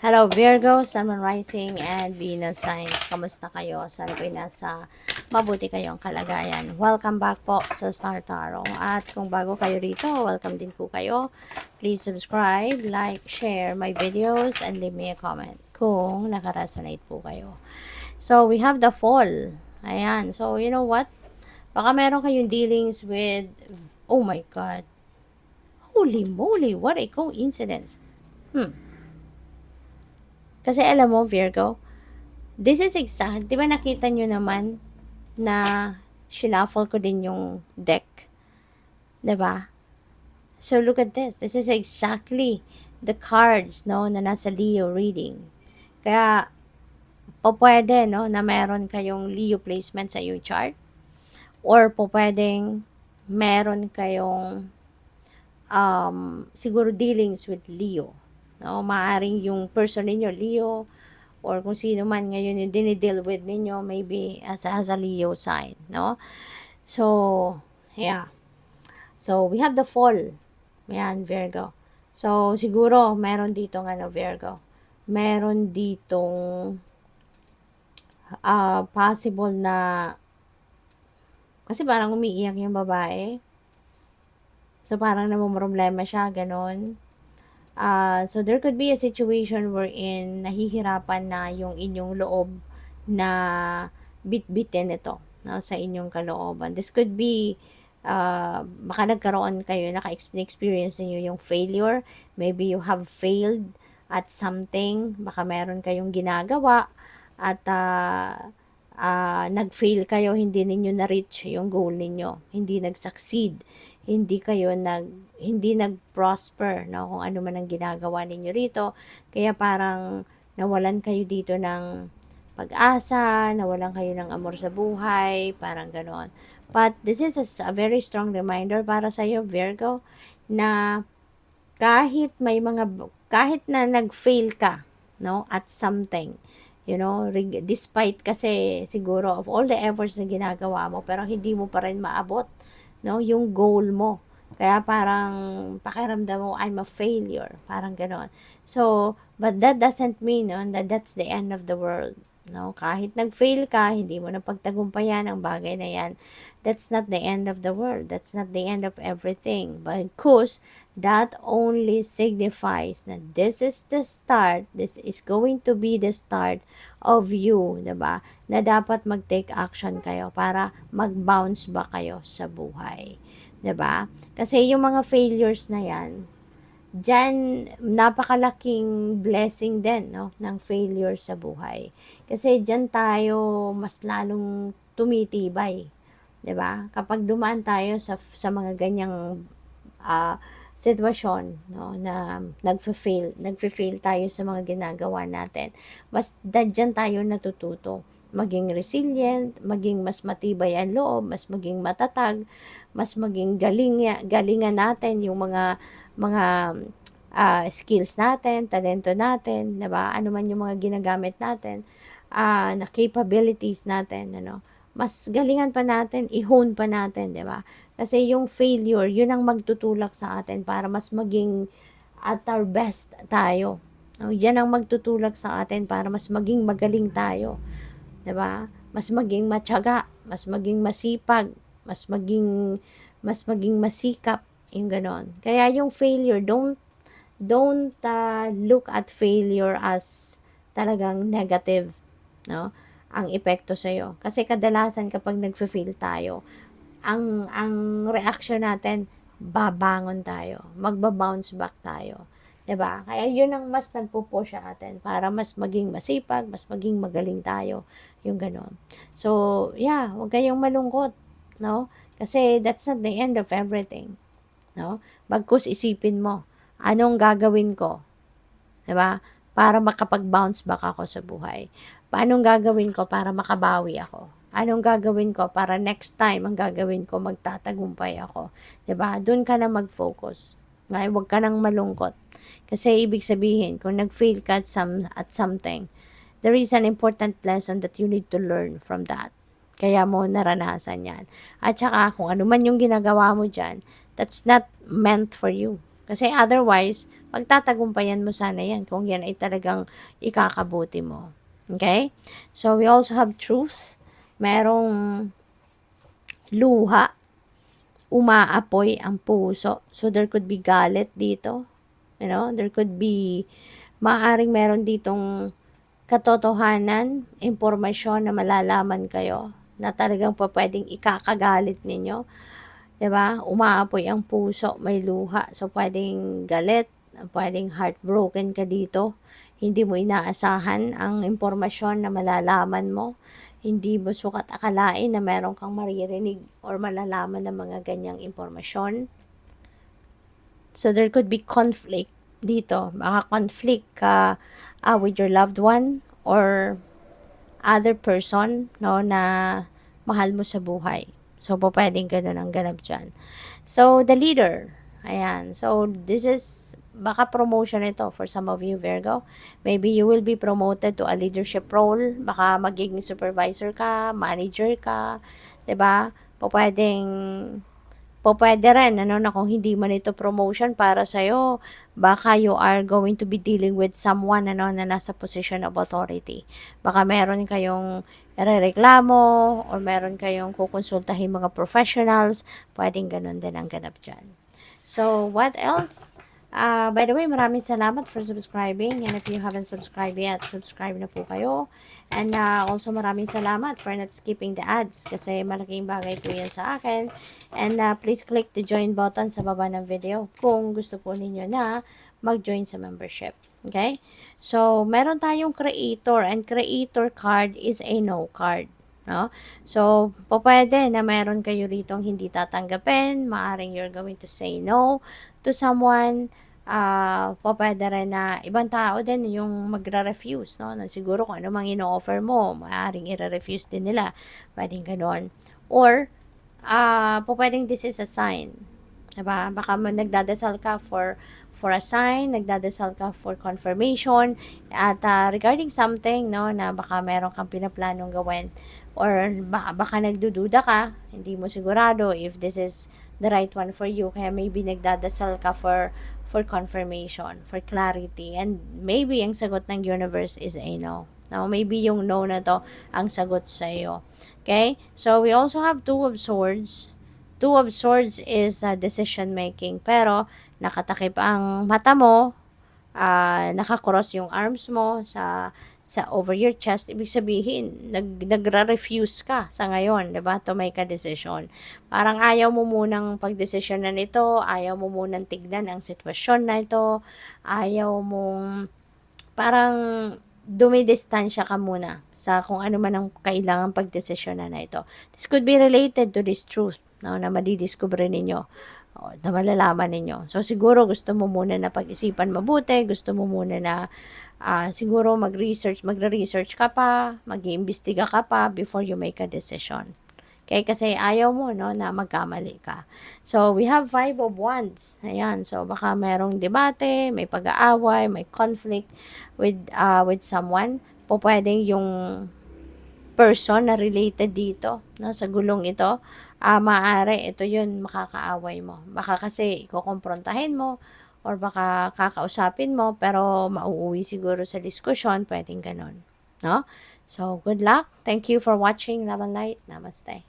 Hello Virgo, Sun, Moon, Rising, and Venus signs. Kamusta kayo? Sana po nasa mabuti kayong kalagayan. Welcome back po sa Star Tarot. At kung bago kayo rito, welcome din po kayo. Please subscribe, like, share my videos, and leave me a comment kung nakaresonate po kayo. So, we have the fall. Ayan. So, you know what? Baka meron kayong dealings with, oh my God. Holy moly, what a coincidence. Kasi alam mo, Virgo, this is exact. Di ba nakita nyo naman na shuffle ko din yung deck? Di ba? So look at this. This is exactly the cards, no, na nasa Leo reading. Kaya, pwede, no, na meron kayong Leo placement sa iyong chart. Or pwedeng meron kayong siguro dealings with Leo. No, maaring yung person ninyo Leo, or kung sino man ngayon yung dinideal with ninyo, maybe as a Leo sign, no? So, yeah. So, we have the fall. Yan, Virgo. So, siguro, meron ditong Virgo. Meron ditong possible na, kasi parang umiiyak yung babae. So, parang namumroblema siya, ganon. So, there could be a situation wherein nahihirapan na yung inyong loob na bit-bitin ito, no, sa inyong kalooban. This could be, baka nagkaroon kayo, naka-experience niyo yung failure. Maybe you have failed at something. Baka meron kayong ginagawa at nag-fail kayo, hindi ninyo na-reach yung goal ninyo. Hindi nag-succeed, hindi nag-prosper, no, kung ano man ang ginagawa ninyo rito. Kaya parang nawalan kayo dito ng pag-asa, nawalan kayo ng amor sa buhay, parang ganon. But this is a very strong reminder para sa iyo, Virgo, na kahit na nag-fail ka, no, at something, you know, despite kasi siguro of all the efforts na ginagawa mo, pero hindi mo pa rin maabot, no, yung goal mo. Kaya parang pakiramdam mo, I'm a failure. Parang ganon. So, but that doesn't mean, no, that that's the end of the world. No, kahit nag-fail ka, hindi mo napagtagumpayan ang bagay na yan. That's not the end of the world. That's not the end of everything. Because that only signifies na this is the start. This is going to be the start of you, diba? Na dapat mag-take action kayo para mag-bounce ba kayo sa buhay. Diba? Kasi yung mga failures na yan, dyan, napakalaking blessing din, no, ng failure sa buhay. Kasi dyan tayo mas lalong tumitibay. 'Di ba? Kapag dumaan tayo sa mga ganyang sitwasyon, no, na nagfe-fail tayo sa mga ginagawa natin, mas dyan tayo natututo maging resilient, maging mas matibay ang loob, mas maging matatag, mas maging galingan natin yung mga skills natin, talento natin, 'di ba? Ano man yung mga ginagamit natin, na capabilities natin, ano, mas galingan pa natin, i-hone pa natin, 'di ba? Kasi yung failure, yun ang magtutulak sa atin para mas maging at our best tayo. No, yan ang magtutulak sa atin para mas maging magaling tayo, 'di ba? Mas maging matyaga, mas maging masipag, mas maging masikap, yung ganon. Kaya yung failure, don't look at failure as talagang negative, no, ang epekto sa iyo. Kasi kadalasan kapag nagfe-fail tayo, ang reaction natin, babangon tayo, magba-bounce back tayo. 'Di ba? Kaya yun ang mas nagpo-push sa atin para mas maging masipag, mas maging magaling tayo, yung ganon. So, yeah, huwag kayong malungkot, no? Kasi that's not the end of everything, no? Bagkus isipin mo, anong gagawin ko, 'di ba? Para makapag-bounce back ako sa buhay. Paanong gagawin ko para makabawi ako? Anong gagawin ko para next time ang gagawin ko magtatagumpay ako? 'Di ba? Doon ka na mag-focus. Ngay, huwag ka nang malungkot. Kasi ibig sabihin, kung nag-fail ka at something, there is an important lesson that you need to learn from that. Kaya mo naranasan yan. At saka, kung ano man yung ginagawa mo dyan, that's not meant for you. Kasi otherwise, pagtatagumpayan mo sana yan kung yan ay talagang ikakabuti mo. Okay? So, we also have truth. Merong luha, umaapoy ang puso. So, there could be galit dito. You know, there could be, maaaring meron ditong katotohanan, impormasyon na malalaman kayo na talagang pwedeng ikakagalit ninyo. 'Di ba? Umaapoy ang puso, may luha. So, pwedeng galit, pwedeng heartbroken ka dito. Hindi mo inaasahan ang impormasyon na malalaman mo. Hindi mo sukat akalain na meron kang maririnig or malalaman ng mga ganyang impormasyon. So, there could be conflict dito. Baka conflict ka with your loved one or other person, no, na mahal mo sa buhay. So, pwedeng ganun ang ganap dyan. So, the leader. Ayan. So, this is, baka promotion ito for some of you, Virgo. Maybe you will be promoted to a leadership role. Baka magiging supervisor ka, manager ka, 'di ba? Pwede rin, ano, na kung hindi man ito promotion para sa'yo, baka you are going to be dealing with someone, ano, na nasa position of authority. Baka meron kayong rereklamo or meron kayong kukonsultahin mga professionals, pwedeng ganun din ang ganap dyan. So, what else? By the way, maraming salamat for subscribing. And if you haven't subscribed yet, subscribe na po kayo. And also maraming salamat for not skipping the ads kasi malaking bagay po yan sa akin. And please click the join button sa baba ng video kung gusto po ninyo na mag-join sa membership. Okay? So, meron tayong creator and creator card is a no card. No? So, pwede na meron kayo ritong hindi tatanggapin, maaring you're going to say no to someone, pwede rin na ibang tao din yung magre-refuse, no? Na siguro kung ano mang ino-offer mo, maaring i-refuse din nila, pwedeng ganon. Or, pwedeng this is a sign. Diba? Baka nagdadasal ka for a sign, nagdadasal ka for confirmation, at regarding something, no, na baka meron kang pinaplanong gawin, or baka nagdududa ka, hindi mo sigurado if this is the right one for you, kaya maybe nagdadasal ka for confirmation, for clarity, and maybe ang sagot ng universe is a no. Now, maybe yung no na to ang sagot sa iyo. Okay? So, we also have Two of Swords. Two of Swords is decision making, pero nakatakip ang mata mo, nakakross yung arms mo sa over your chest, ibig sabihin nagre-refuse ka sa ngayon, 'di ba, to make a decision. Parang ayaw mo munang pagdesisyonan ito, ayaw mo munang tignan ang sitwasyon na ito, ayaw mong, parang dumidistansya ka muna sa kung ano man ang kailangan pagdesisyonan na ito. This could be related to this truth, no, na madidiscover ninyo, na malalaman ninyo. So, siguro gusto mo muna na pag-isipan mabuti, gusto mo muna na siguro magre-research ka pa, mag-iimbestiga ka pa before you make a decision. Okay, kasi ayaw mo, no, na magkamali ka. So, we have Five of Wands. Ayan, so baka merong debate, may pag-aaway, may conflict with someone. Pwedeng yung person na related dito, no, sa gulong ito, maaari ito yun makakaaway mo. Baka kasi ikukomprontahin mo or baka kakausapin mo pero mauuwi siguro sa diskusyon, pwedeng ganun, no? So, good luck. Thank you for watching. Love and light. Namaste.